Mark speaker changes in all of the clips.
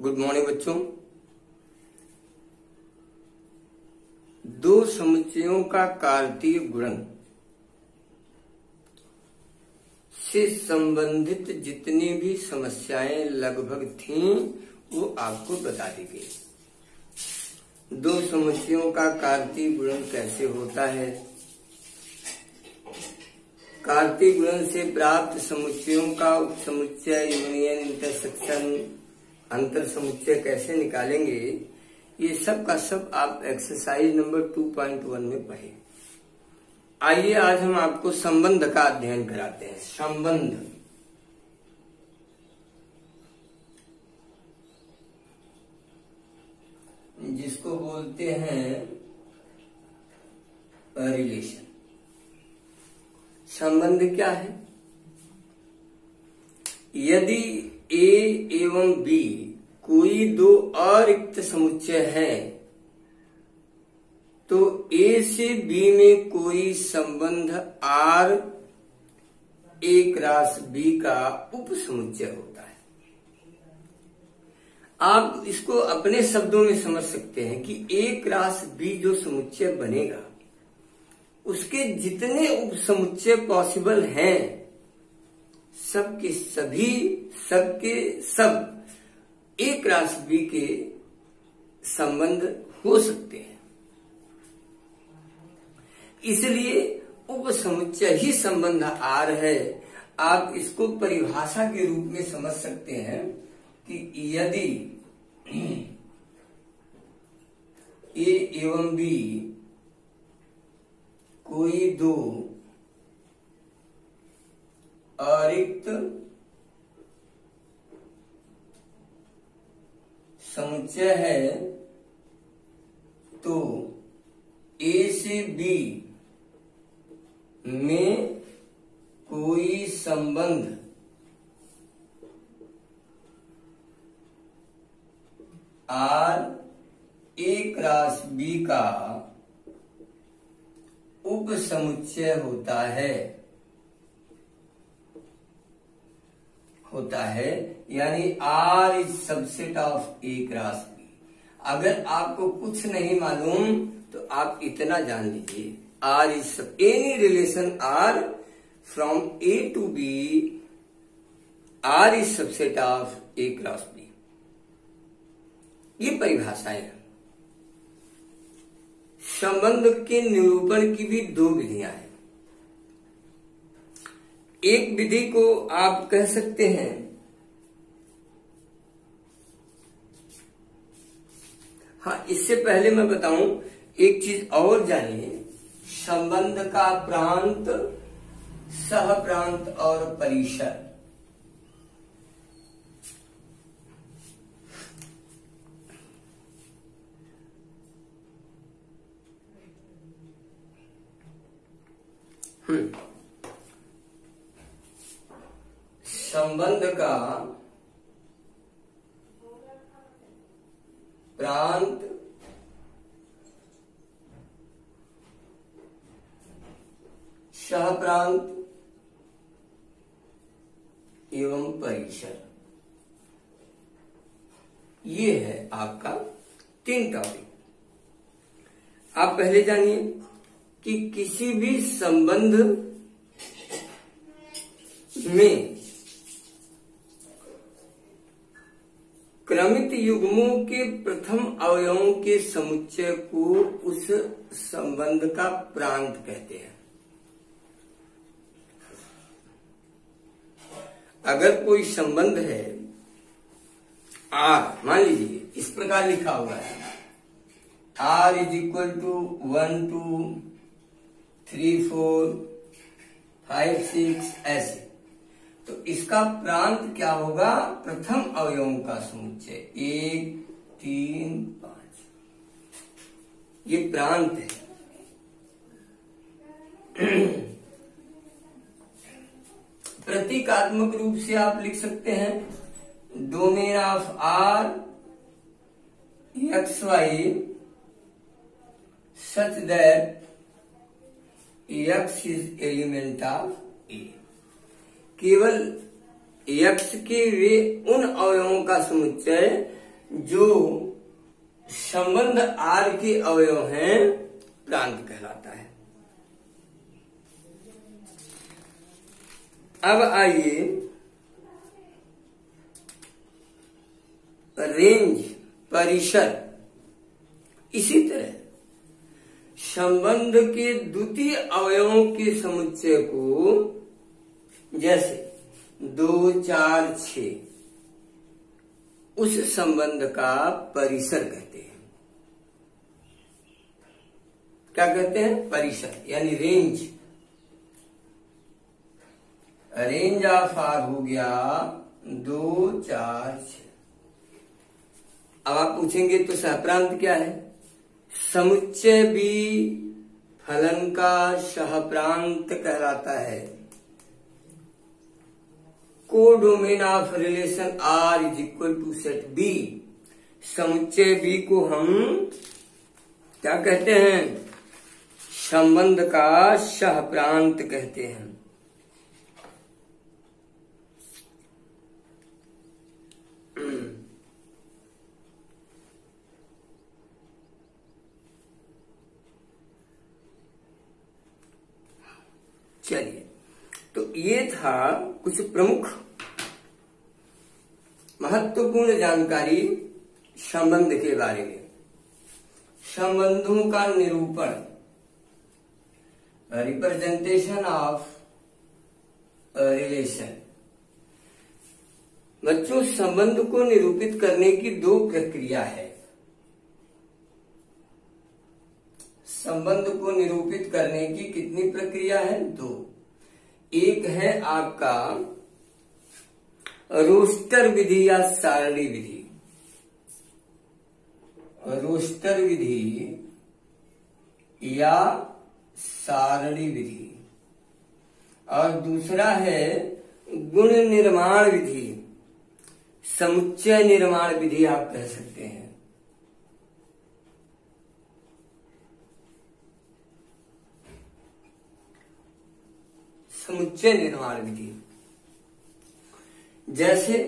Speaker 1: Good morning बच्चों। दो समुच्चयों का कार्तीय गुणन से संबंधित जितनी भी समस्याएं लगभग थीं वो आपको बता दी गई। दो समुच्चयों का कार्तीय गुणन कैसे होता है, कार्तीय गुणन से प्राप्त समुच्चयों का उपसमुच्चय यूनियन इंटरसेक्शन अंतर समुच्चय कैसे निकालेंगे, ये सब का सब आप एक्सरसाइज नंबर 2.1 में पढ़े। आइए आज हम आपको संबंध का अध्ययन कराते हैं। संबंध जिसको बोलते हैं रिलेशन। संबंध क्या है? यदि ए एवं बी कोई दो अरिक्त समुच्चय है तो ए से बी में कोई संबंध आर ए क्रॉस बी का उप समुच्चय होता है। आप इसको अपने शब्दों में समझ सकते हैं कि ए क्रॉस बी जो समुच्चय बनेगा उसके जितने उप समुच्चय पॉसिबल हैं सबके सब ए क्रॉस बी के संबंध हो सकते हैं। इसलिए उप समुच्चय ही संबंध आर है। आप इसको परिभाषा के रूप में समझ सकते हैं कि यदि ए एवं बी कोई दो अरिक्त समुच्चय है तो ए से बी में कोई संबंध आर ए क्रॉस बी का उप समुच्चय होता है यानी R is subset of A cross B. अगर आपको कुछ नहीं मालूम तो आप इतना जान लीजिए, R is any relation R from A to B, R is subset of A cross B. ये परिभाषाएं हैं। संबंध के निरूपण की भी दो विधियां हैं। एक विधि को आप कह सकते हैं इससे पहले मैं बताऊं एक चीज और जानिए। संबंध का प्रांत, सह प्रांत और परिसर। संबंध का प्रांत, सह प्रांत एवं परिसर, ये है आपका 3 टॉपिक। आप पहले जानिए कि किसी भी संबंध में क्रमित युग्मों के प्रथम अवयवों के समुच्चय को उस संबंध का प्रांत कहते हैं। अगर कोई संबंध है आर, मान लीजिए इस प्रकार लिखा हुआ है आर इज इक्वल टू 1 2 3 4 5 6 ऐसे, तो इसका प्रांत क्या होगा? प्रथम अवयवों का समुच्चय 1 3 5, ये प्रांत है। प्रतीकात्मक रूप से आप लिख सकते हैं domain of R X Y such that x is element of A. केवल यक्ष के वे उन अवयवों का समुच्चय जो संबंध आर के अवयव हैं प्रांत कहलाता है। अब आइए रेंज, परिसर। इसी तरह संबंध के द्वितीय अवयवों के समुच्चय को, जैसे 2, 4, 6, उस संबंध का परिसर कहते हैं। क्या कहते हैं? परिसर, यानी रेंज। रेंज ऑफ आर हो गया 2, 4, 6। अब आप पूछेंगे तो सहप्रांत क्या है? समुच्चय भी फलन का सहप्रांत कहलाता है। Codomain of relation R is equal to set B. समुच्चय बी को हम क्या कहते हैं? संबंध का सहप्रांत कहते हैं। चलिए, तो ये था कुछ प्रमुख महत्वपूर्ण जानकारी संबंध के बारे में। संबंधों का निरूपण, रिप्रेजेंटेशन ऑफ रिलेशन। बच्चों, संबंध को निरूपित करने की दो प्रक्रिया है। संबंध को निरूपित करने की कितनी प्रक्रिया है? दो। एक है आपका रोस्टर विधि या सारणी विधि। रोस्टर विधि या सारणी विधि, और दूसरा है गुण निर्माण विधि, समुच्चय निर्माण विधि आप कह सकते हैं। समुच्चय निर्माण विधि, जैसे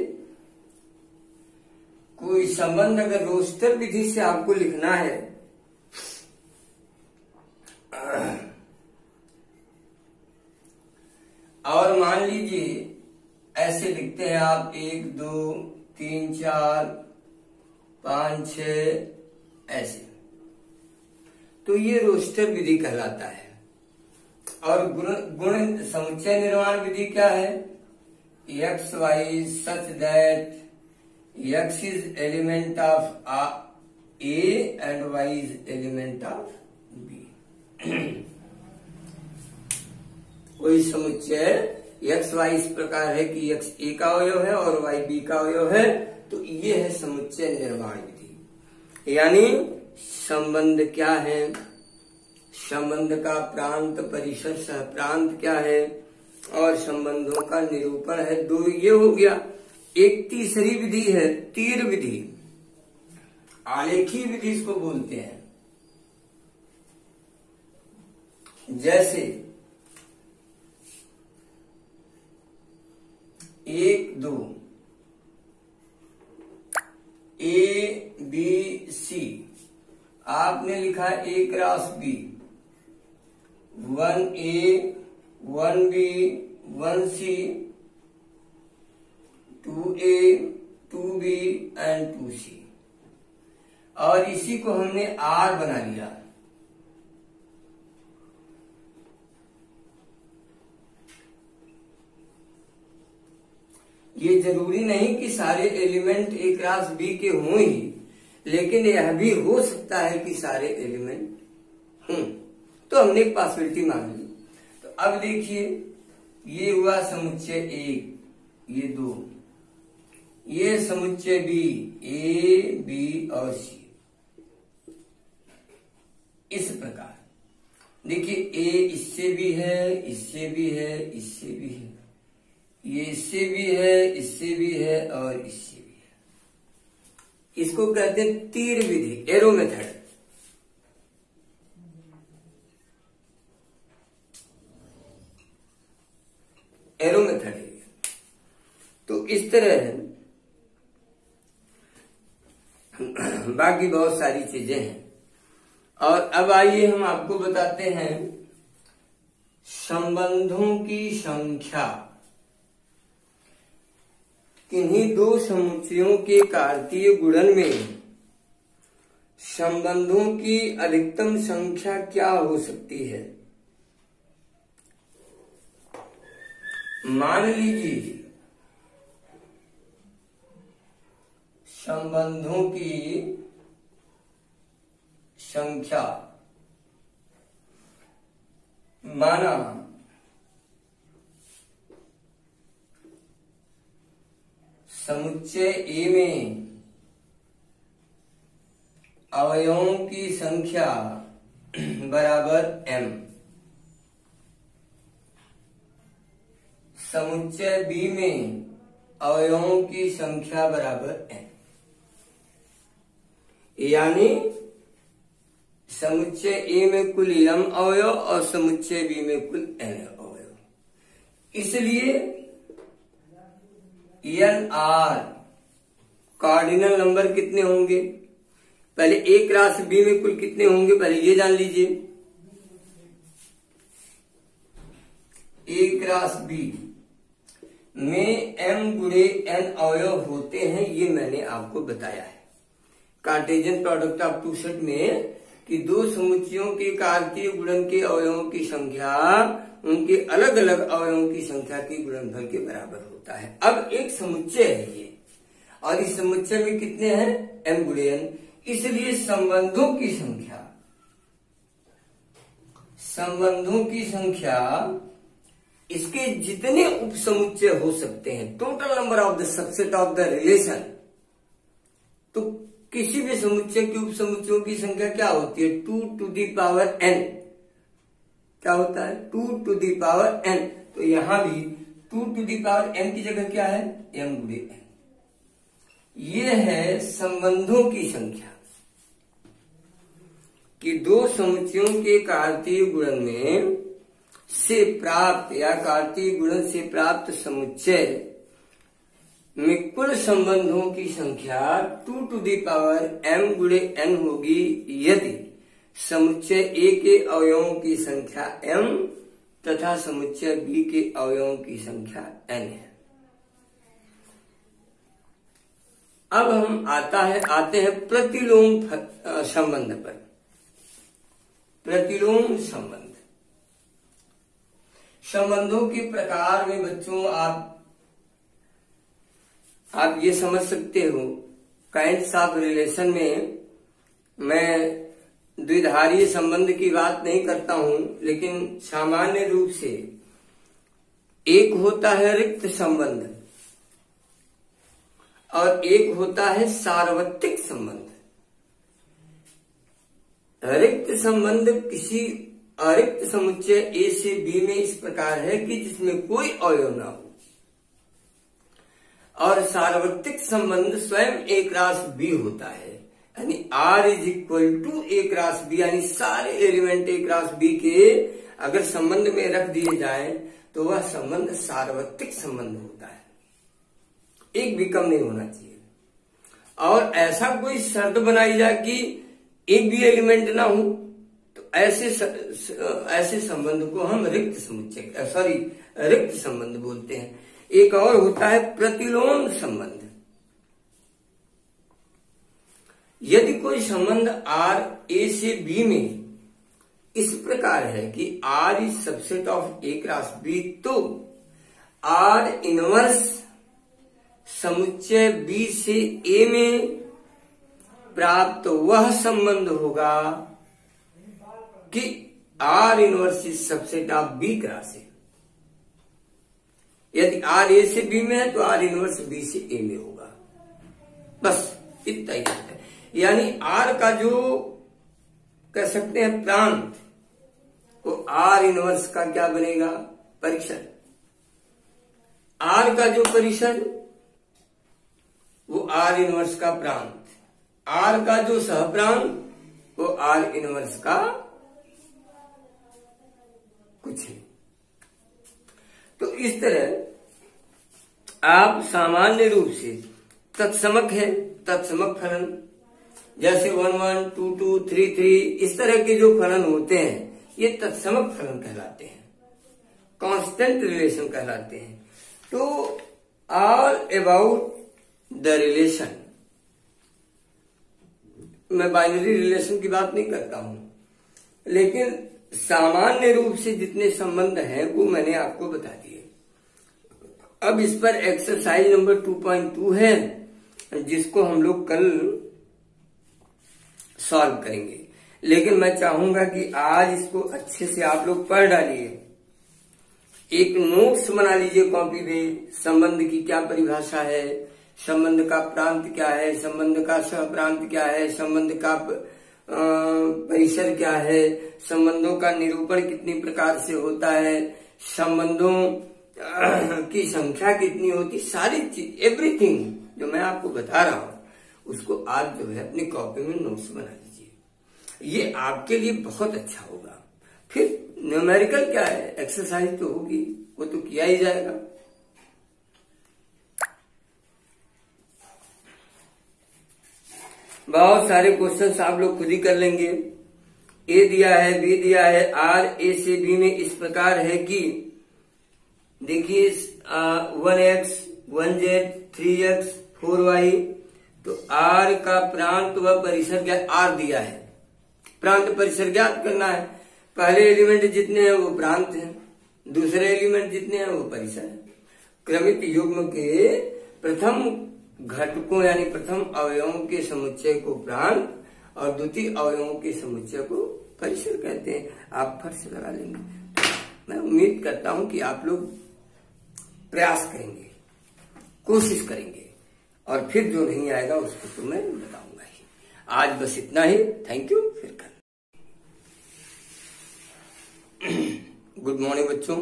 Speaker 1: कोई संबंध अगर रोस्टर विधि से आपको लिखना है, और मान लीजिए ऐसे लिखते हैं आप 1, 2, 3, 4, 5, 6 ऐसे, तो ये रोस्टर विधि कहलाता है। और गुण समुच्चय निर्माण विधि क्या है? x, y such that x is element of A and y is element of B। कोई समुच्चय x, y इस प्रकार है कि x A का अवयव है और y B का अवयव है, तो ये है समुच्चय निर्माण विधि। यानी संबंध क्या है? संबंध का प्रांत, परिसर, सहप्रांत क्या है, और संबंधों का निरूपण है। दो ये हो गया। एक तीसरी विधि है तीर विधि, आलेखी विधि इसको बोलते हैं। जैसे 1, 2 A B C, आपने लिखा A cross B, 1A 1B 1C 2A 2B and 2C, और इसी को हमने R बना लिया। ये जरूरी नहीं कि सारे एलिमेंट A क्रॉस B के हों ही, लेकिन यह भी हो सकता है कि सारे एलिमेंट हों, तो हमने एक पॉसिबिलिटी मान ली। तो अब देखिए, ये हुआ समुच्चय 1, ये 2, ये समुच्चय B, A B और C। इस प्रकार देखिए, A इससे भी है, इससे भी है, इससे भी है, ये इससे भी है, इससे भी है और इससे भी है। इसको कहते हैं तीर विधि, एरो मेथड। एरो मेथड है। तो इस तरह बाकी बहुत सारी चीजें हैं। और अब आइए हम आपको बताते हैं संबंधों की संख्या। किन्हीं दो समुच्चयों के कार्तीय गुणन में संबंधों की अधिकतम संख्या क्या हो सकती है? मान लीजिए संबंधों की संख्या माना समुच्चय ए में अवयवों की संख्या बराबर m, समुच्चय बी में अवयवों की संख्या बराबर n। यानी समुच्चय ए में कुल m अवयव और समुच्चय बी में कुल n अवयव। इसलिए n r कार्डिनल नंबर कितने होंगे? पहले ए क्रॉस बी में कुल कितने होंगे पहले ये जान लीजिए। ए क्रॉस बी में m गुणे n अवयव होते हैं, ये मैंने आपको बताया है Cartesian product of two set में कि दो समुच्चयों के कार्तीय गुणन के अवयवों की संख्या उनके अलग अलग अवयवों की संख्या के गुणनफल के बराबर होता है। अब एक समुच्चय है ये और इस समुच्चय में कितने हैं? m गुणे n। इसलिए संबंधों की संख्या इसके जितने उपसमुच्चय हो सकते हैं, total number of the subset of the relation, तो किसी भी समुच्चय के उपसमुच्चयों की संख्या क्या होती है? 2 to the power n। क्या होता है? 2 to the power n। तो यहां भी 2 to the power n की जगह क्या है? m गुणे n। ये है संबंधों की संख्या कि दो समुच्चयों के कार्तीय गुणन में से प्राप्त या कार्तीय गुणन से प्राप्त समुच्चय में कुल संबंधों की संख्या 2 to the power m गुणे n होगी यदि समुच्चय ए के अवयवों की संख्या m तथा समुच्चय बी के अवयवों की संख्या n है। अब हम आते हैं प्रतिलोम संबंध पर। प्रतिलोम संबंधों के प्रकार में बच्चों आप ये समझ सकते हो, काइंड्स ऑफ रिलेशन में मैं द्विधारीय संबंध की बात नहीं करता हूं, लेकिन सामान्य रूप से एक होता है रिक्त संबंध और एक होता है सार्वत्रिक संबंध। रिक्त संबंध किसी अरिक्त समुच्चय ए से बी में इस प्रकार है कि जिसमें कोई अवयव ना हो, और सार्वत्रिक संबंध स्वयं ए क्रॉस बी होता है, यानी R is equal to A cross B, यानी सारे एलिमेंट ए क्रॉस बी के अगर संबंध में रख दिए जाएं तो वह संबंध सार्वत्रिक संबंध होता है, एक भी कम नहीं होना चाहिए। और ऐसा कोई शर्त बनाई जाए कि एक भी एलिमेंट ना हो, तो ऐसे संबंध को हम रिक्त संबंध बोलते हैं। एक और होता है प्रतिलोम संबंध। यदि कोई संबंध R A से B में इस प्रकार है कि R is subset of A cross B, तो R इनवर्स समुच्चय B से A में प्राप्त वह संबंध होगा कि R inverse is subset of B cross A। यदि R A से B में है तो R इनवर्स B से A में होगा, बस इतना ही है। यानी R का जो कह सकते हैं प्रांत, वो R इनवर्स का क्या बनेगा? परिसर। R का जो परिसर वो R इनवर्स का प्रांत, R का जो सहप्रांत वो R इनवर्स का कुछ है। तो इस तरह आप सामान्य रूप से तत्समक है, तत्समक फलन, जैसे 1 1 2 2 3 3 इस तरह के जो फलन होते हैं ये तत्समक फलन कहलाते हैं, कांस्टेंट रिलेशन कहलाते हैं। तो ऑल अबाउट द रिलेशन, मैं बाइनरी रिलेशन की बात नहीं करता हूं, लेकिन सामान्य रूप से जितने संबंध हैं वो मैंने आपको बता दिए। अब इस पर एक्सरसाइज नंबर 2.2 है जिसको हम लोग कल सॉल्व करेंगे, लेकिन मैं चाहूंगा कि आज इसको अच्छे से आप लोग पढ़ डालिए, एक नोट्स बना लीजिए कॉपी पे। संबंध की क्या परिभाषा है, संबंध का प्रांत क्या है, संबंध का सहप्रांत क्या है, संबंध का परिसर क्या है, संबंधों का निरूपण कितनी प्रकार से होता है, संबंधों की संख्या कितनी होती, सारी चीज एवरीथिंग जो मैं आपको बता रहा हूं उसको आज जो है अपनी कॉपी में नोट्स बना लीजिए, ये आपके लिए बहुत अच्छा होगा। फिर न्यूमेरिकल क्या है, एक्सरसाइज तो होगी, वो तो किया ही जाएगा। बहुत सारे क्वेश्चंस आप लोग खुद ही कर लेंगे। ए दिया है, बी दिया है, आर ए से बी में इस प्रकार है कि देखिए 1x 1z 3x 4y, तो आर का प्रांत व परिसर क्या आर दिया है, प्रांत परिसर ज्ञात करना है। पहले एलिमेंट जितने हैं वो प्रांत हैं, दूसरे एलिमेंट जितने हैं वो परिसर है। क्रमित युग्म के प्रथम घटकों यानी प्रथम अवयवों के समुच्चय को प्रांत और द्वितीय अवयवों के समुच्चय को परिसर कहते हैं। आप फट से लगा लेंगे। मैं उम्मीद करता हूं कि आप लोग प्रयास करेंगे, कोशिश करेंगे, और फिर जो नहीं आएगा उसको तो मैं बताऊंगा ही। आज बस इतना ही, थैंक यू। फिर कल गुड मॉर्निंग बच्चों।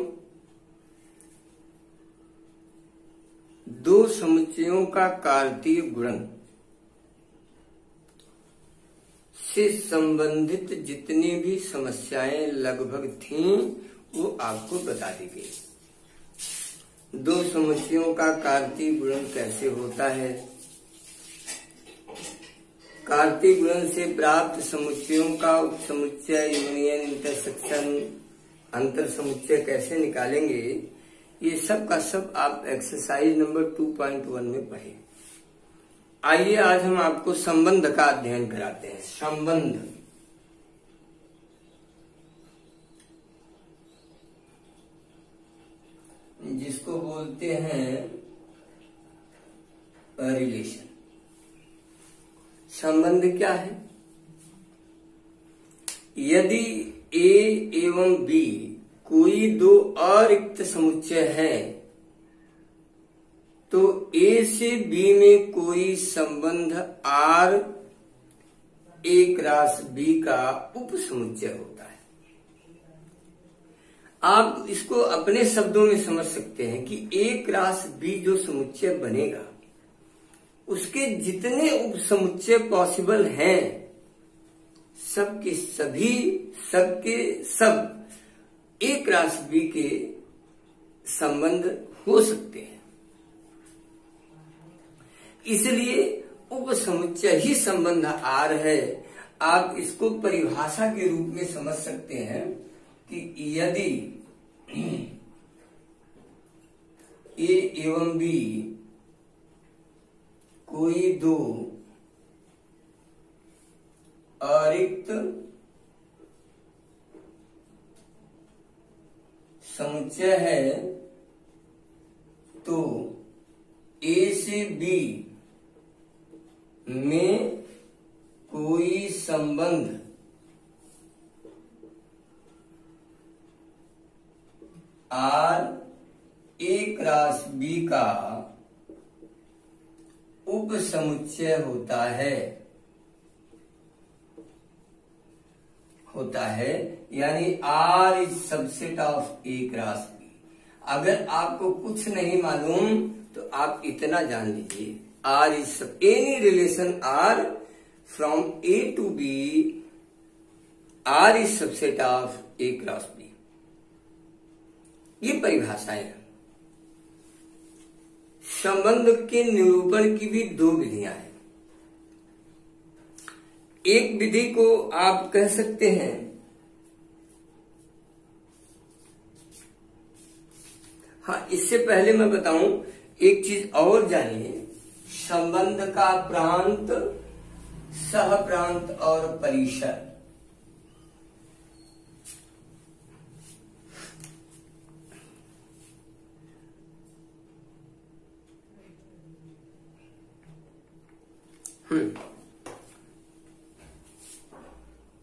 Speaker 1: दो समुच्चयों का कार्तीय गुणन से संबंधित जितनी भी समस्याएं लगभग थीं वो आपको बता दी गई। दो समुच्चयों का कार्तीय गुणन कैसे होता है, कार्तीय गुणन से प्राप्त समुच्चयों का उपसमुच्चय यूनियन इंटरसेक्शन अंतर समुच्चय कैसे निकालेंगे, ये सब का सब आप एक्सरसाइज नंबर 2.1 में पढ़े। आइए आज हम आपको संबंध का अध्ययन कराते हैं। संबंध जिसको बोलते हैं रिलेशन। संबंध क्या है, यदि ए एवं बी कोई दो अरिक्त समुच्चय है तो ए से बी में कोई संबंध आर ए क्रॉस बी का उप समुच्चय होता है। आप इसको अपने शब्दों में समझ सकते हैं कि ए क्रॉस बी जो समुच्चय बनेगा उसके जितने उप समुच्चय पॉसिबल हैं सबके सब ए क्रॉस बी के संबंध हो सकते हैं। इसलिए उप समुच्चय ही संबंध आर है। आप इसको परिभाषा के रूप में समझ सकते हैं कि यदि ए एवं बी कोई दो अरिक्त समुच्चय है तो ए से बी में कोई संबंध आर ए क्रॉस बी का उप समुच्चय होता है यानी R is subset of A cross B. अगर आपको कुछ नहीं मालूम तो आप इतना जान लीजिए, R is any relation R from A to B, R is subset of A cross B. ये परिभाषाएं हैं। संबंध के निरूपण की भी दो विधियां हैं। एक विधि को आप कह सकते हैं हाँ, इससे पहले मैं बताऊं एक चीज और जानिए। संबंध का प्रांत, सह प्रांत और परिसर।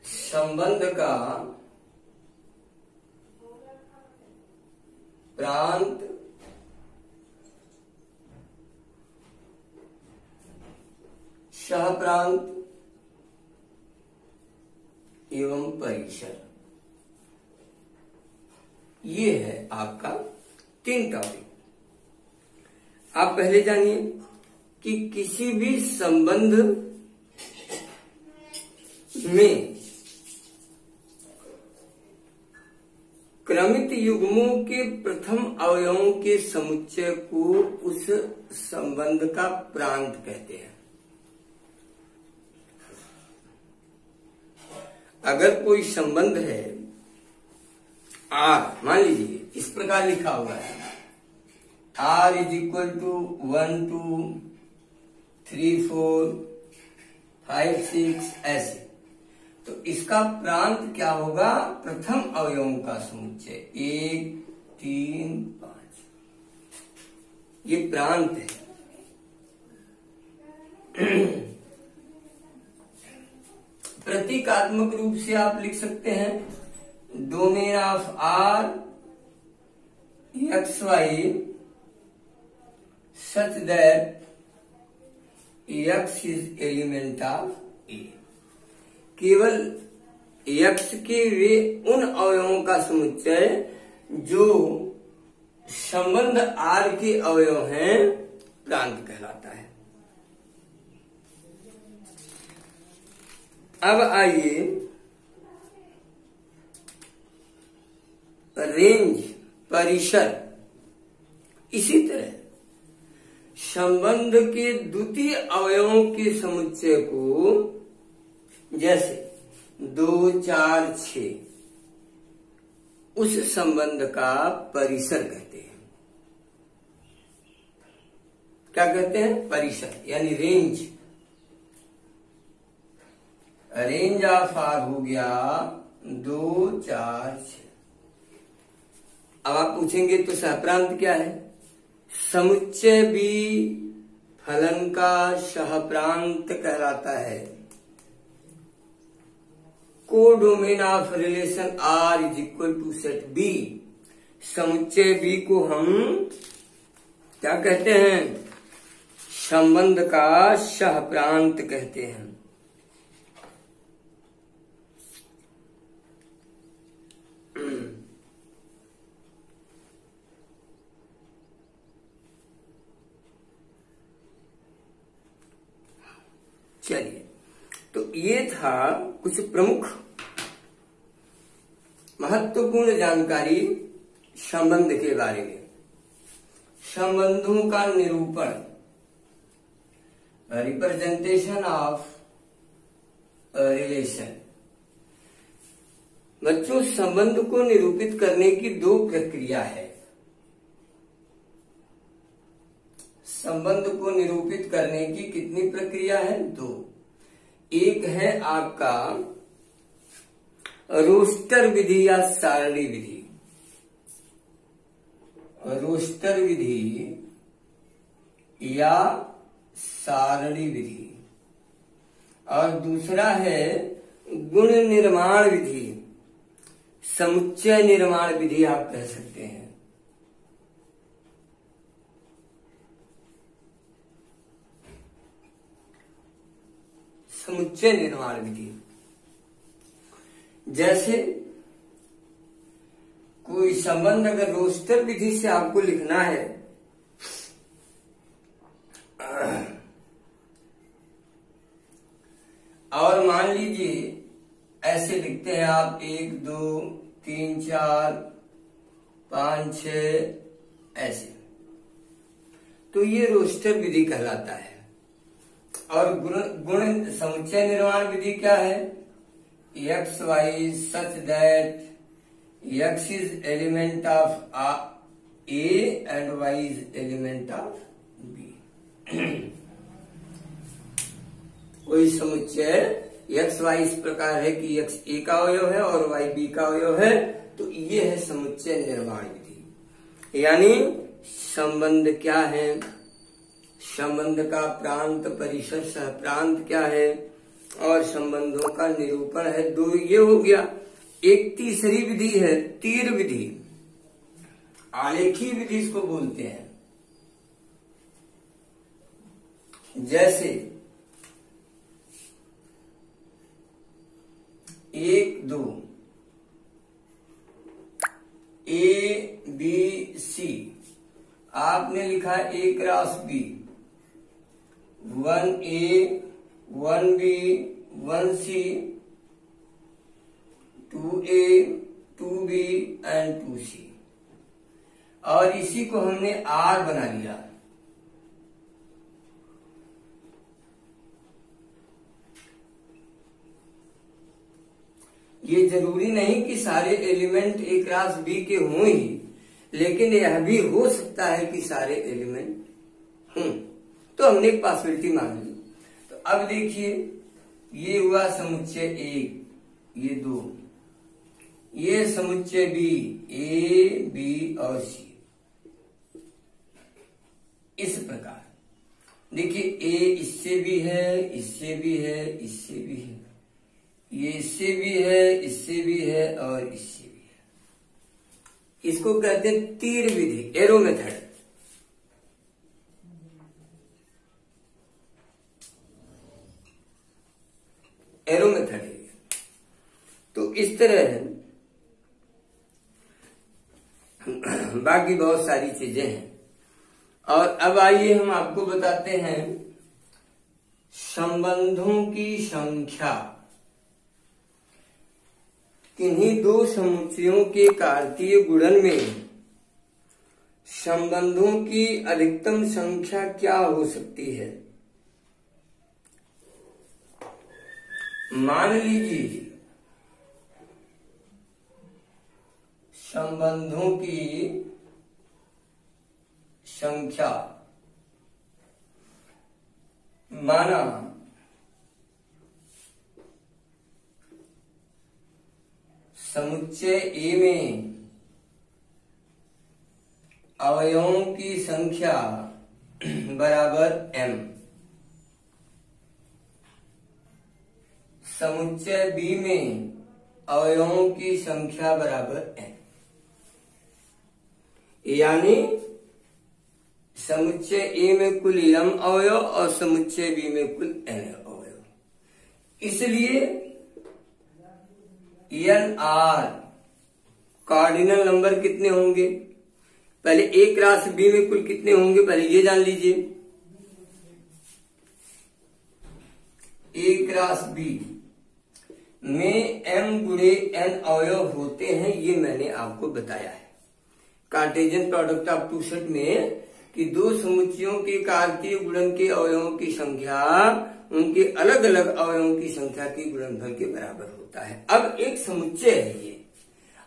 Speaker 1: संबंध का प्रांत, सह प्रांत एवं परिसर, ये है आपका 3 टॉपिक। आप पहले जानिए कि किसी भी संबंध में क्रमित युग्मों के प्रथम अवयवों के समुच्चय को उस संबंध का प्रांत कहते हैं। अगर कोई संबंध है आर, मान लीजिए इस प्रकार लिखा हुआ है R = 1 2 3 4 5 6 ऐसे, तो इसका प्रांत क्या होगा? प्रथम अवयवों का समुच्चय 1 3 5, ये प्रांत है। प्रतीकात्मक रूप से आप लिख सकते हैं domain of R XY such that X is element of A। केवल X के वे उन अवयवों का समुच्चय जो संबंध R के अवयव हैं प्रांत कहलाता है। अब आइए रेंज, परिसर। इसी तरह संबंध के द्वितीय अवयवों के समुच्चय को जैसे 2 4 6, उस संबंध का परिसर कहते हैं। क्या कहते हैं? परिसर, यानी रेंज। रेंज ऑफ R हो गया 2 4 6। अब आप पूछेंगे तो सहप्रांत क्या है? समुच्चय भी फलन का सहप्रांत कहलाता है। Codomain of relation R = set B, समुच्चय B को हम क्या कहते हैं? संबंध का सहप्रांत कहते हैं। चलिए, तो ये था कुछ प्रमुख महत्वपूर्ण जानकारी संबंध के बारे में। संबंधों का निरूपण, रिप्रेजेंटेशन ऑफ रिलेशन। बच्चों, संबंध को निरूपित करने की 2 प्रक्रिया है। संबंध को निरूपित करने की कितनी प्रक्रिया है? 2। एक है आपका रोस्टर विधि या सारणी विधि। रोस्टर विधि या सारणी विधि, और दूसरा है गुण निर्माण विधि, समुच्चय निर्माण विधि आप कह सकते हैं। समुच्चय निर्माण विधि, जैसे कोई संबंध अगर रोस्टर विधि से आपको लिखना है, और मान लीजिए ऐसे लिखते हैं आप 1 2 3 4 5 6 ऐसे, तो ये रोस्टर विधि कहलाता है। और गुण समुच्चय निर्माण विधि क्या है? X Y such that x is element of A and Y is element of B. कोई समुच्चय एक्स वाई इस प्रकार है कि एक्स ए का अवयव है और वाई बी का अवयव है, तो ये है समुच्चय निर्माण विधि। यानी संबंध क्या है? संबंध का प्रांत परिसर सह प्रांत क्या है और संबंधों का निरूपण है। दो ये हो गया। एक तीसरी विधि है तीर विधि, आलेखी विधि इसको बोलते हैं। जैसे 1 2 ए बी सी, आपने लिखा ए cross B, 1A 1B 1C 2A 2B and 2C, और इसी को हमने R बना लिया। ये जरूरी नहीं कि सारे एलिमेंट ए क्रॉस बी के हों ही, लेकिन यह भी हो सकता है कि सारे एलिमेंट हों, तो हमने एक पॉसिबिलिटी मान ली। तो अब देखिए, ये हुआ समुच्चय एक, ये 2, ये समुच्चय बी, ए बी और सी। इस प्रकार देखिए, ए इससे भी है, इससे भी है, इससे भी है, ये इससे भी है, इससे भी है और इससे भी है। इसको कहते हैं तीर विधि, एरो मेथड। एरो मेथड है। तो इस तरह बाकी बहुत सारी चीजें हैं। और अब आइए हम आपको बताते हैं संबंधों की संख्या। किन्हीं दो समुच्चयों के कार्तीय गुणन में संबंधों की अधिकतम संख्या क्या हो सकती है? मान लीजिए संबंधों की संख्या, माना समुच्चय ए में अवयवों की संख्या बराबर m, समुच्चय बी में अवयवों की संख्या बराबर n। यानी समुच्चय ए में कुल m अवयव और समुच्चय बी में कुल n अवयव। इसलिए NR कार्डिनल नंबर कितने होंगे? पहले ए क्रॉस बी में कुल कितने होंगे पहले ये जान लीजिए। ए क्रॉस बी में m गुणे n अवयव होते हैं, ये मैंने आपको बताया है Cartesian product of two set में, कि दो समुच्चयों के कार्तीय गुणन के अवयवों की संख्या उनके अलग अलग अवयवों की संख्या के गुणनफल के बराबर होता है। अब एक समुच्चय है ये,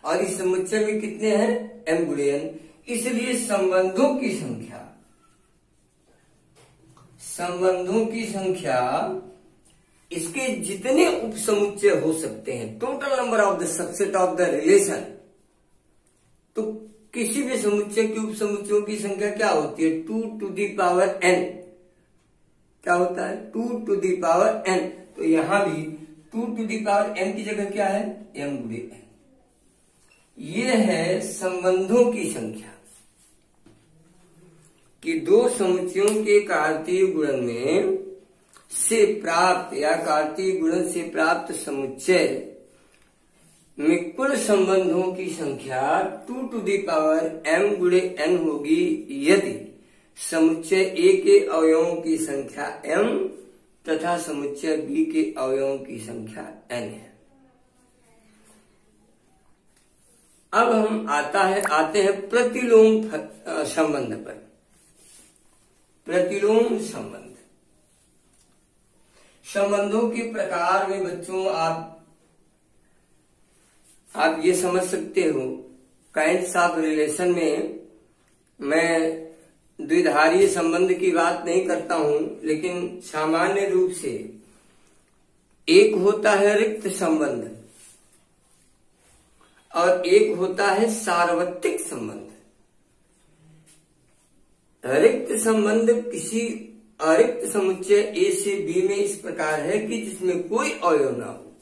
Speaker 1: और इस समुच्चय में कितने हैं? m गुणे n। इसलिए संबंधों की संख्या इसके जितने उप समुच्चय हो सकते हैं, total number of the subset of the relation, तो किसी भी समुच्चय के उप समुच्चयों की संख्या क्या होती है? 2 to the power n। क्या होता है? 2 to the power n। तो यहां भी 2 to the power n की जगह क्या है? m गुणे n। ये है संबंधों की संख्या, कि दो समुच्चयों के कार्तीय गुणन में से प्राप्त या कार्तीय गुणन से प्राप्त समुच्चय में कुल संबंधों की संख्या 2 to the power m गुणे n होगी, यदि समुच्चय ए के अवयवों की संख्या m तथा समुच्चय बी के अवयवों की संख्या n है। अब हम आते हैं प्रतिलोम संबंध पर। प्रतिलोम संबंध संबंधों के प्रकार में बच्चों आप ये समझ सकते हो, काइंड्स ऑफ रिलेशन में मैं द्विधारीय संबंध की बात नहीं करता हूं, लेकिन सामान्य रूप से एक होता है रिक्त संबंध और एक होता है सार्वत्रिक संबंध। रिक्त संबंध किसी अरिक्त समुच्चय ए से बी में इस प्रकार है कि जिसमें कोई अवयव ना हो,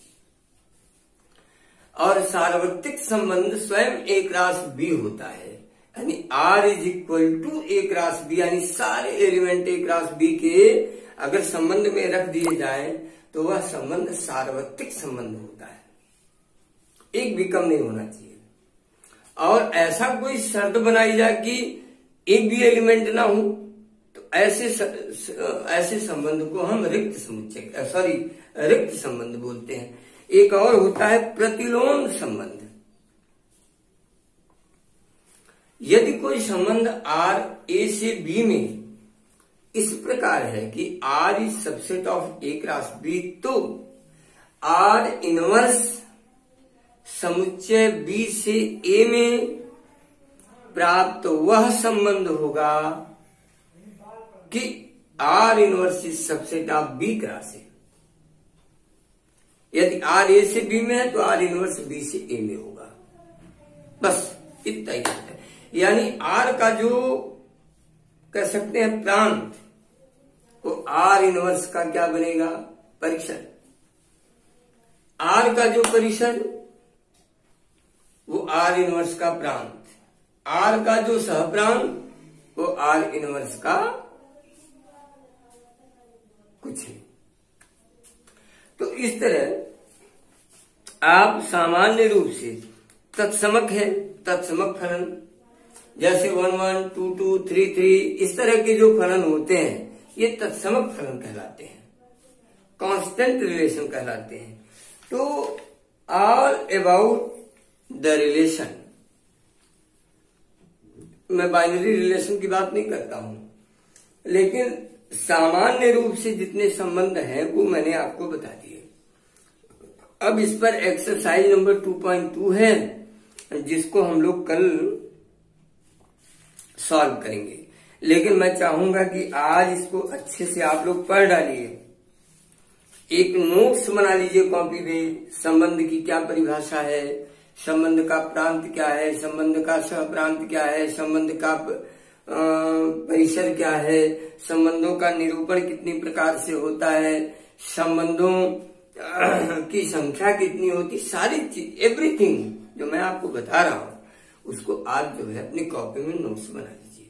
Speaker 1: और सार्वत्रिक संबंध स्वयं ए क्रॉस बी होता है, यानी R is equal to A cross B, यानी सारे एलिमेंट ए क्रॉस बी के अगर संबंध में रख दिए जाए तो वह संबंध सार्वत्रिक संबंध होता है, एक भी कम नहीं होना चाहिए। और ऐसा कोई शर्त बनाई जाए कि एक भी एलिमेंट ना हो, तो ऐसे संबंध को हम रिक्त संबंध बोलते हैं। एक और होता है प्रतिलोम संबंध। यदि कोई संबंध R A से B में इस प्रकार है कि R is subset of A cross B, तो R इनवर्स समुच्चय B से A में प्राप्त वह संबंध होगा कि R inverse is subset of B cross A। यदि R A से B में है तो R इनवर्स B से A में होगा, बस इतना ही है। यानी R का जो कह सकते हैं प्रांत, वो R इनवर्स का क्या बनेगा, परिसर। R का जो परिसर वो R इनवर्स का प्रांत, R का जो सहप्रांत वो R इनवर्स का कुछ है। तो इस तरह आप सामान्य रूप से तत्समक है, तत्समक फलन, जैसे 1 1 2 2 3 3 इस तरह के जो फलन होते हैं ये तत्समक फलन कहलाते हैं, कांस्टेंट रिलेशन कहलाते हैं। तो ऑल अबाउट द रिलेशन, मैं बाइनरी रिलेशन की बात नहीं करता हूं, लेकिन सामान्य रूप से जितने संबंध हैं वो मैंने आपको बता दिए। अब इस पर एक्सरसाइज नंबर 2.2 है, जिसको हम लोग कल सॉल्व करेंगे, लेकिन मैं चाहूंगा कि आज इसको अच्छे से आप लोग पढ़ डालिए। एक नोट्स बना लीजिए कॉपी पे, संबंध की क्या परिभाषा है, संबंध का प्रांत क्या है, संबंध का सहप्रांत क्या है, संबंध का परिसर क्या है, संबंधों का निरूपण कितनी प्रकार से होता है, संबंधों की संख्या कितनी होती, सारी चीज एवरीथिंग जो मैं आपको बता रहा हूं उसको आप जो है अपनी कॉपी में नोट्स बना लीजिए,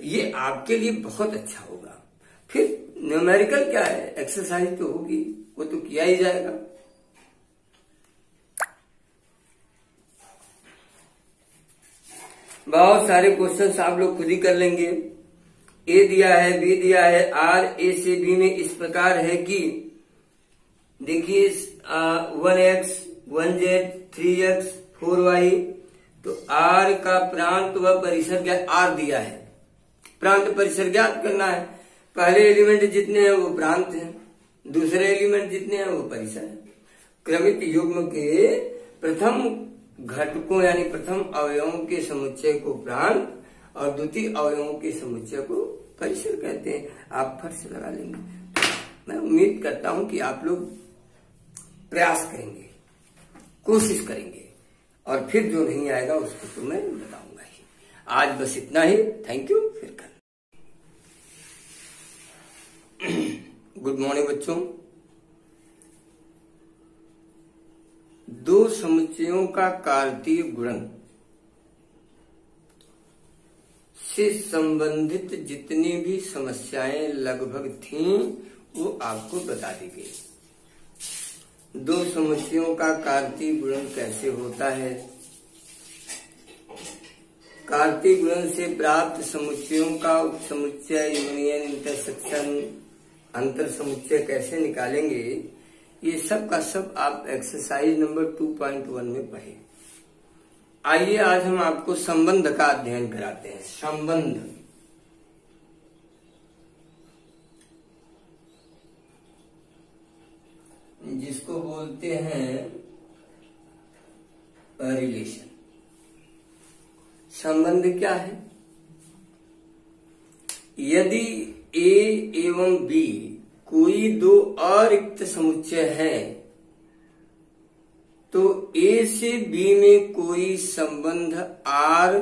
Speaker 1: ये आपके लिए बहुत अच्छा होगा। फिर न्यूमेरिकल क्या है, एक्सरसाइज तो होगी, वो तो किया ही जाएगा। बहुत सारे क्वेश्चंस आप लोग खुद ही कर लेंगे। ए दिया है, बी दिया है, R A से B में इस प्रकार है कि देखिए 1x 1z 3x 4y, तो R का प्रांत व परिसर क्या, R दिया है, प्रांत परिसर ज्ञात करना है। पहले एलिमेंट जितने हैं वो प्रांत है, दूसरे एलिमेंट जितने हैं वो परिसर है। क्रमिक युग्म के प्रथम घटकों यानी प्रथम अवयवों के समुच्चय को प्रांत और द्वितीय अवयवों के समुच्चय को परिसर कहते हैं। आप फट से लगा लेंगे। मैं उम्मीद करता हूं कि आप लोग प्रयास करेंगे, कोशिश करेंगे, और फिर जो नहीं आएगा उसको तो मैं बताऊंगा ही। आज बस इतना ही, थैंक यू। फिर कल गुड मॉर्निंग बच्चों। दो समुच्चयों का कार्तीय गुणन से संबंधित जितनी भी समस्याएं लगभग थीं वो आपको बता दी गई। दो समुच्चयों का कार्तीय गुणन कैसे होता है, कार्तीय गुणन से प्राप्त समुच्चयों का उपसमुच्चय यूनियन इंटरसेक्शन अंतर समुच्चय कैसे निकालेंगे, ये सब का सब आप एक्सरसाइज नंबर 2.1 में पढ़े। आइए आज हम आपको संबंध का अध्ययन कराते हैं। संबंध, जिसको बोलते हैं रिलेशन। संबंध क्या है? यदि ए एवं बी कोई दो अरिक्त समुच्चय है तो ए से बी में कोई संबंध आर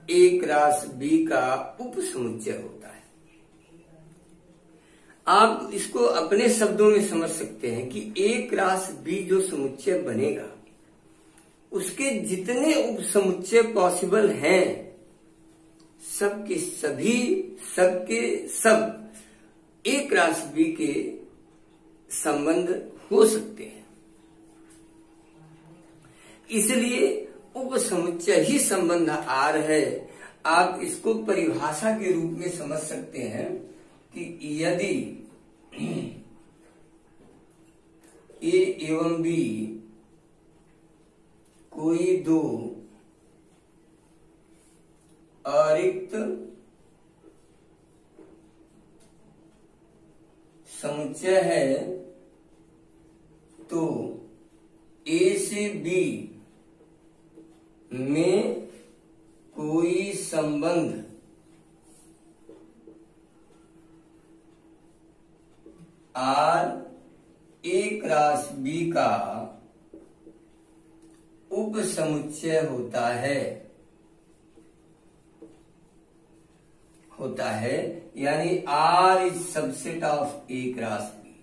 Speaker 1: ए क्रॉस बी का उप समुच्चय होता है। आप इसको अपने शब्दों में समझ सकते हैं कि ए क्रॉस बी जो समुच्चय बनेगा उसके जितने उप समुच्चय पॉसिबल हैं सबके सब ए क्रॉस बी के संबंध हो सकते हैं। इसलिए उप समुच्चय ही संबंध आर है। आप इसको परिभाषा के रूप में समझ सकते हैं कि यदि ए एवं बी कोई दो अरिक्त समुच्चय है तो ए से बी में कोई संबंध आर ए क्रॉस बी का उप समुच्चय होता है यानी R is subset of A cross B.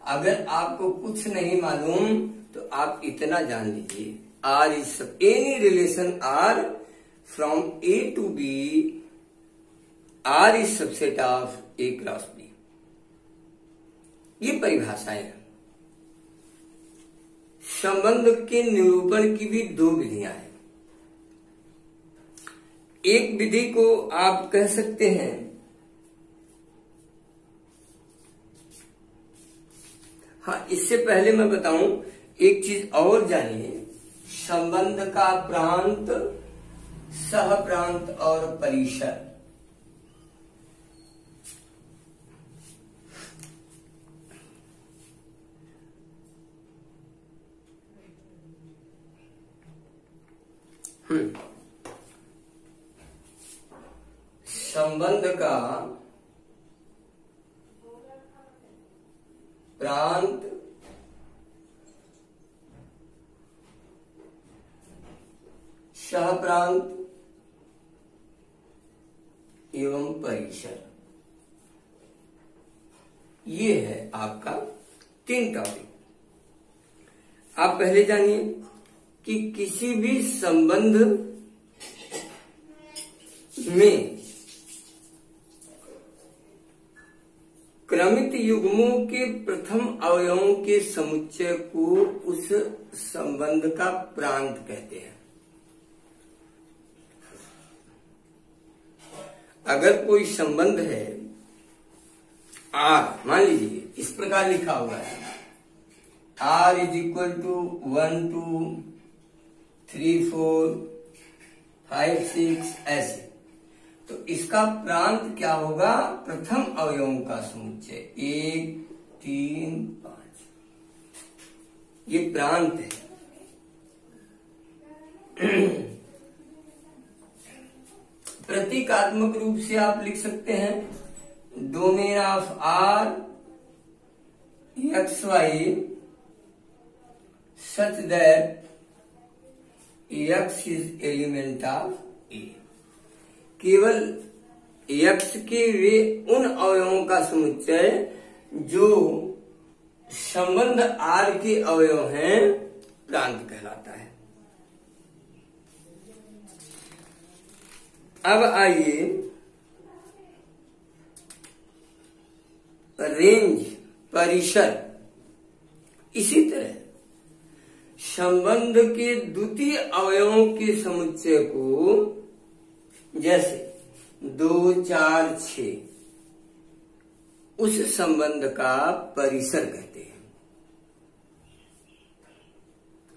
Speaker 1: अगर आपको कुछ नहीं मालूम तो आप इतना जान लीजिए, R is any relation R from A to B, R is subset of A cross B. ये परिभाषाएं हैं। संबंध के निरूपण की भी दो विधियां हैं। एक विधि को आप कह सकते हैं हाँ, इससे पहले मैं बताऊं एक चीज और जानिए। संबंध का प्रांत, सह प्रांत और परिसर। संबंध का प्रांत, सह प्रांत एवं परिसर, ये है आपका 3 टॉपिक। आप पहले जानिए कि किसी भी संबंध में क्रमित युग्मों के प्रथम अवयवों के समुच्चय को उस संबंध का प्रांत कहते हैं। अगर कोई संबंध है आर, मान लीजिए इस प्रकार लिखा हुआ है आर इज इक्वल टू 1 2 3 4 5 6 ऐसे, तो इसका प्रांत क्या होगा? प्रथम अवयवों का समुच्चय 1 3 5, ये प्रांत है। प्रतीकात्मक रूप से आप लिख सकते हैं domain of R X Y such that x is element of A. केवल एक्स के वे उन अवयवों का समुच्चय जो संबंध आर के अवयव हैं प्रांत कहलाता है। अब आइए रेंज, परिसर। इसी तरह संबंध के द्वितीय अवयवों के समुच्चय को जैसे 2 4 6 उस संबंध का परिसर कहते हैं।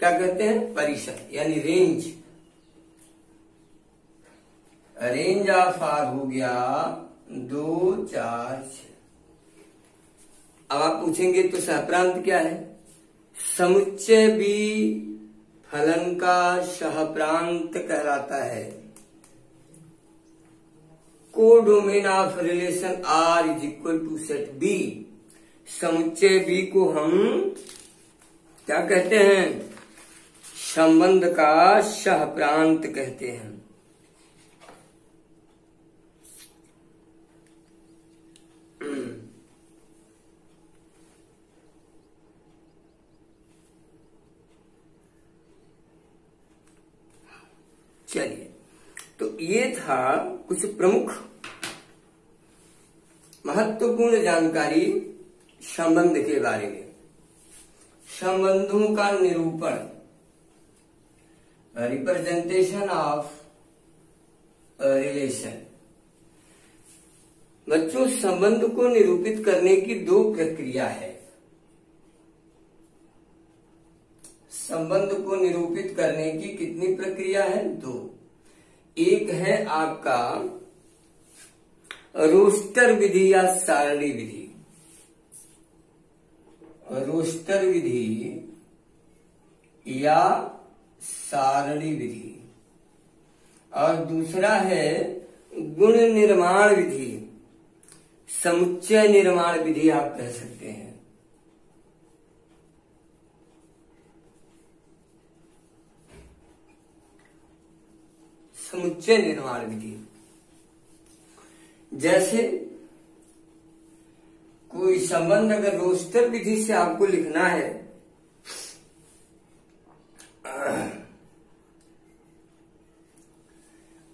Speaker 1: क्या कहते हैं? परिसर, यानी रेंज। रेंज ऑफ आर हो गया 2 4 6। अब आप पूछेंगे तो सहप्रांत क्या है? समुच्चय बी फलन का सहप्रांत कहलाता है। Codomain of relation R is equal to set B. समुच्चय बी को हम क्या कहते हैं? संबंध का सहप्रांत कहते हैं। चलिए, तो ये था कुछ प्रमुख महत्वपूर्ण जानकारी संबंध के बारे में। संबंधों का निरूपण, रिप्रेजेंटेशन ऑफ रिलेशन। बच्चों, संबंध को निरूपित करने की दो प्रक्रिया है। संबंध को निरूपित करने की कितनी प्रक्रिया है? दो। एक है आपका रोस्टर विधि या सारणी विधि। रोस्टर विधि या सारणी विधि, और दूसरा है गुण निर्माण विधि, समुच्चय निर्माण विधि आप कह सकते हैं। समुच्चय निर्माण विधि, जैसे कोई संबंध अगर रोस्टर विधि से आपको लिखना है,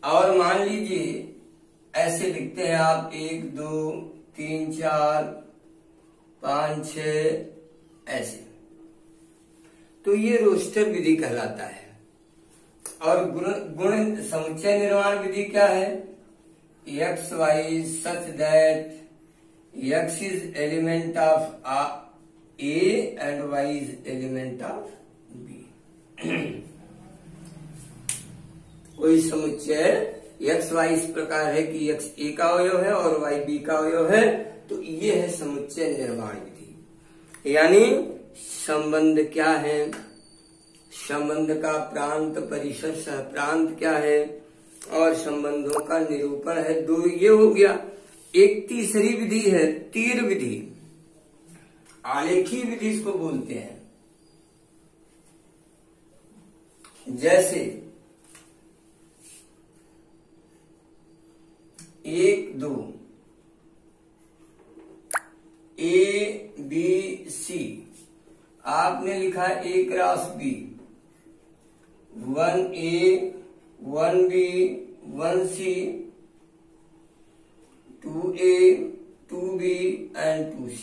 Speaker 1: और मान लीजिए ऐसे लिखते हैं आप 1 2 3 4 5 6 ऐसे, तो ये रोस्टर विधि कहलाता है। और गुण समुच्चय निर्माण विधि क्या है? X Y such that x is element of A and Y is element of B. कोई समुच्चय एक्स वाई इस प्रकार है कि एक्स ए का अवयव है और वाई बी का अवयव है, तो ये है समुच्चय निर्माण विधि। यानी संबंध क्या है? संबंध का प्रांत परिसर सह प्रांत क्या है, और संबंधों का निरूपण है। दो ये हो गया। एक तीसरी विधि है तीर विधि, आलेखी विधि इसको बोलते हैं। जैसे 1 2 ए बी सी, आपने लिखा ए cross B, 1A 1B 1C 2A 2B and 2C,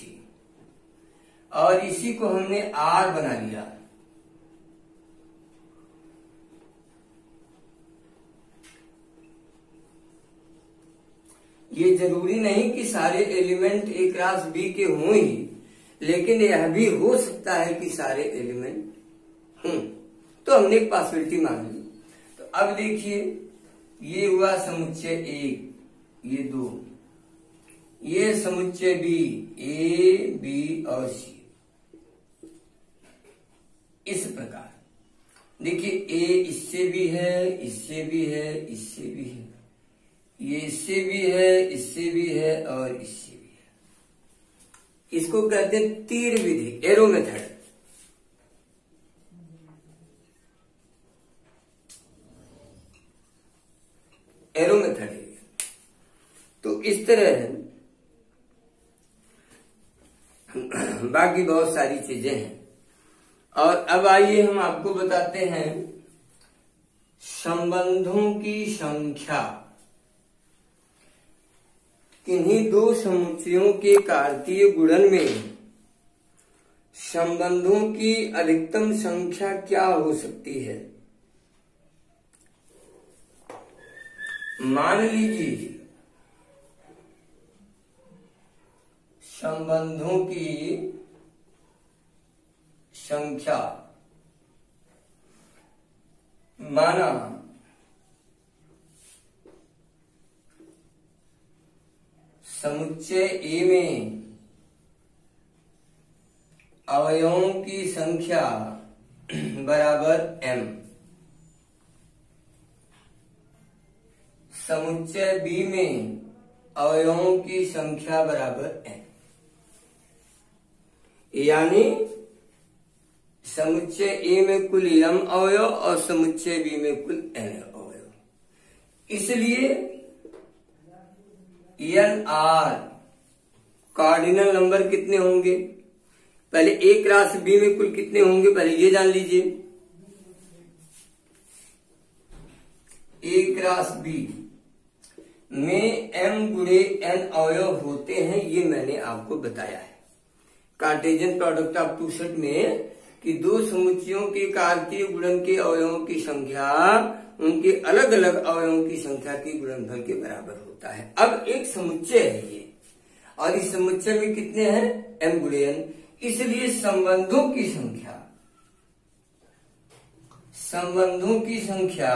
Speaker 1: और इसी को हमने R बना लिया। ये जरूरी नहीं कि सारे एलिमेंट ए क्रॉस बी के हों ही, लेकिन यह भी हो सकता है कि सारे एलिमेंट हों, तो हमने एक पॉसिबिलिटी मान ली। तो अब देखिए, ये हुआ समुच्चय एक, ये 2, ये समुच्चय बी, ए बी और सी। इस प्रकार देखिए, ए इससे भी है, इससे भी है, इससे भी है, ये इससे भी है, इससे भी है और इससे भी है। इसको कहते हैं तीर विधि, एरो मेथड। एरो मेथड है। तो इस तरह बाकी बहुत सारी चीजें हैं। और अब आइए हम आपको बताते हैं संबंधों की संख्या। किन्हीं दो समुच्चयों के कार्तीय गुणन में संबंधों की अधिकतम संख्या क्या हो सकती है? मान लीजिए संबंधों की संख्या, माना समुच्चय ए में अवयवों की संख्या बराबर m, समुच्चय B में अवयवों की संख्या बराबर n, यानी समुच्चय A में कुल m अवयव और समुच्चय B में कुल n अवयव। इसलिए NR कार्डिनल नंबर कितने होंगे, पहले एक राशि B में कुल कितने होंगे पहले ये जान लीजिए। एक राशि B में m गुणे n अवयव होते हैं, ये मैंने आपको बताया है Cartesian product of two set में कि दो समुच्चयों के कार्तीय गुणन के अवयवों की संख्या उनके अलग अलग अवयवों की संख्या के गुणनफल के बराबर होता है। अब एक समुच्चय है ये, और इस समुच्चय में कितने हैं m गुणे n, इसलिए संबंधों की संख्या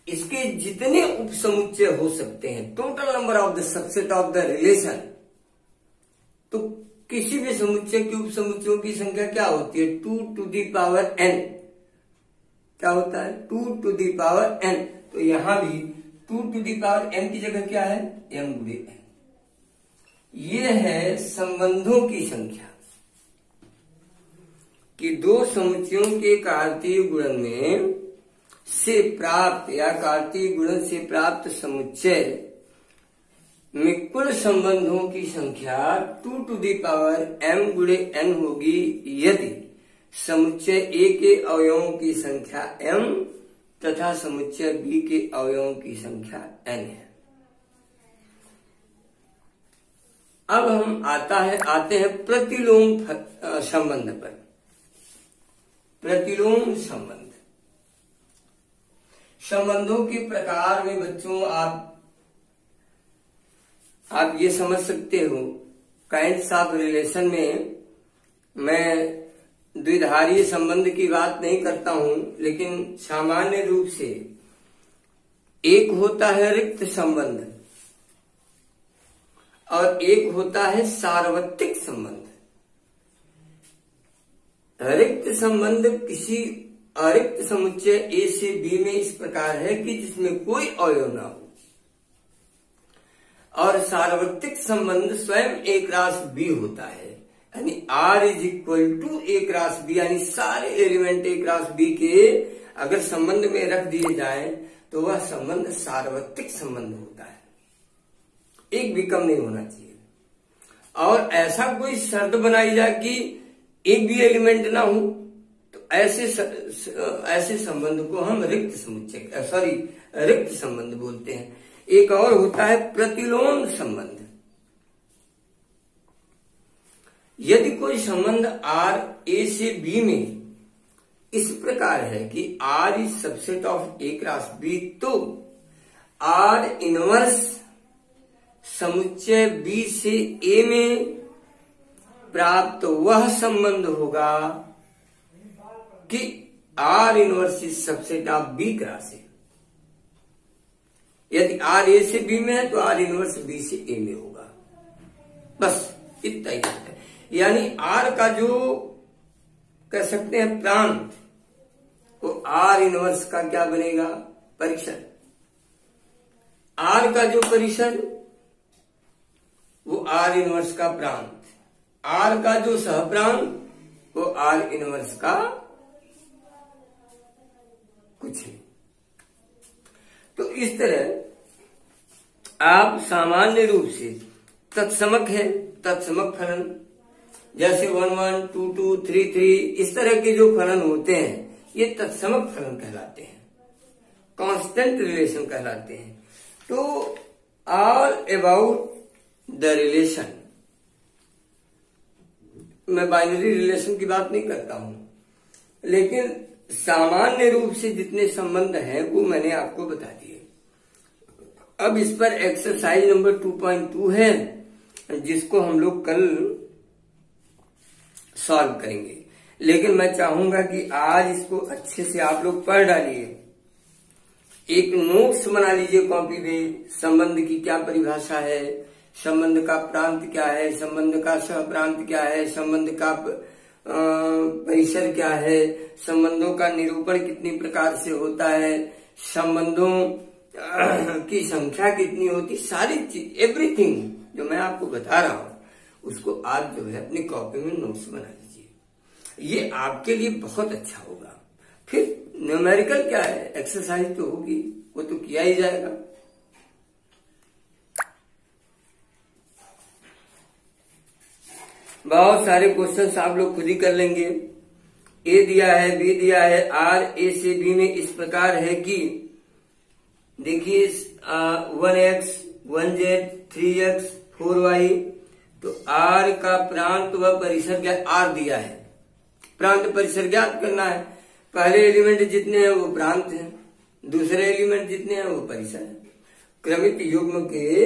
Speaker 1: इसके जितने उप समुच्चय हो सकते हैं, total number of the subset of the relation, तो किसी भी समुच्चय के उप समुच्चयों की संख्या क्या होती है 2 to the power n, क्या होता है 2 to the power n। तो यहां भी 2 to the power n की जगह क्या है m गुणे n। ये है संबंधों की संख्या कि दो समुच्चयों के कार्तीय गुणन में से प्राप्त या कार्तीय गुणन से प्राप्त समुच्चय में कुल संबंधों की संख्या 2 to the power m गुणे n होगी यदि समुच्चय A के अवयवों की संख्या m तथा समुच्चय B के अवयवों की संख्या n है। अब हम आते हैं प्रतिलोम संबंध पर। प्रतिलोम संबंधों के प्रकार में बच्चों आप ये समझ सकते हो, काइंड्स ऑफ रिलेशन में मैं द्विधारीय संबंध की बात नहीं करता हूं, लेकिन सामान्य रूप से एक होता है रिक्त संबंध और एक होता है सार्वत्रिक संबंध। रिक्त संबंध किसी अरिक्त समुच्चय A से B में इस प्रकार है कि जिसमें कोई अवयव ना हो, और सार्वत्रिक संबंध स्वयं एक राशि B होता है, यानी R इज इक्वल टू एक राशि B, यानी सारे एलिमेंट एक राशि B के अगर संबंध में रख दिए जाए तो वह संबंध सार्वत्रिक संबंध होता है, एक भी कम नहीं होना चाहिए। और ऐसा कोई शर्त बनाई जाए कि एक भी एलिमेंट ना हो, तो ऐसे संबंध को हम रिक्त संबंध बोलते हैं। एक और होता है प्रतिलोम संबंध। यदि कोई संबंध R A से B में इस प्रकार है कि R इज सबसेट ऑफ एक राशि B, तो R इनवर्स समुच्चय B से A में प्राप्त वह संबंध होगा कि R inverse is subset of B राशि। यदि R A से B में है तो R इनवर्स B से A में होगा, बस इतना ही है। यानी R का जो कह सकते हैं प्रांत, वो R इनवर्स का क्या बनेगा परिसर, R का जो परिसर वो R इनवर्स का प्रांत, R का जो सहप्रांत वो R इनवर्स का कुछ है। तो इस तरह आप सामान्य रूप से तत्समक फलन, जैसे 1 1 2 2 3 3 इस तरह के जो फलन होते हैं ये तत्समक फलन कहलाते हैं, कांस्टेंट रिलेशन कहलाते हैं। तो ऑल अबाउट द रिलेशन, मैं बाइनरी रिलेशन की बात नहीं करता हूं, लेकिन सामान्य रूप से जितने संबंध हैं वो मैंने आपको बता दिए। अब इस पर एक्सरसाइज नंबर 2.2 है, जिसको हम लोग कल सॉल्व करेंगे, लेकिन मैं चाहूंगा कि आज इसको अच्छे से आप लोग पढ़ डालिए, एक नोट्स बना लीजिए कॉपी पे, संबंध की क्या परिभाषा है, संबंध का प्रांत क्या है, संबंध का सहप्रांत क्या है, संबंध का परिसर क्या है, संबंधों का निरूपण कितनी प्रकार से होता है, संबंधों की संख्या कितनी होती, सारी चीज एवरीथिंग जो मैं आपको बता रहा हूं उसको आप जो है अपनी कॉपी में नोट्स बना लीजिए। ये आपके लिए बहुत अच्छा होगा। फिर न्यूमेरिकल क्या है, एक्सरसाइज तो होगी, वो तो किया ही जाएगा। बहुत सारे क्वेश्चंस आप लोग खुद ही कर लेंगे। ए दिया है, बी दिया है, आर ए से बी में इस प्रकार है कि देखिए 1x 1z 3x 4y, तो आर का प्रांत व परिसर क्या, आर दिया है, प्रांत परिसर ज्ञात करना है। पहले एलिमेंट जितने हैं वो प्रांत है, दूसरे एलिमेंट जितने हैं वो परिसर है। क्रमित युग्म के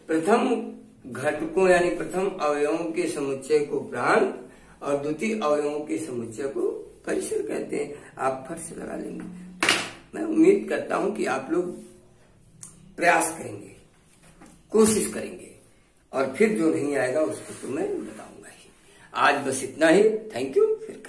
Speaker 1: प्रथम घटकों यानी प्रथम अवयवों के समुच्चय को प्रांत और द्वितीय अवयवों के समुच्चय को परिसर कहते हैं। आप फट से लगा लेंगे। मैं उम्मीद करता हूं कि आप लोग प्रयास करेंगे, कोशिश करेंगे, और फिर जो नहीं आएगा उसको तो मैं बताऊंगा ही। आज बस इतना ही। Thank you. फिर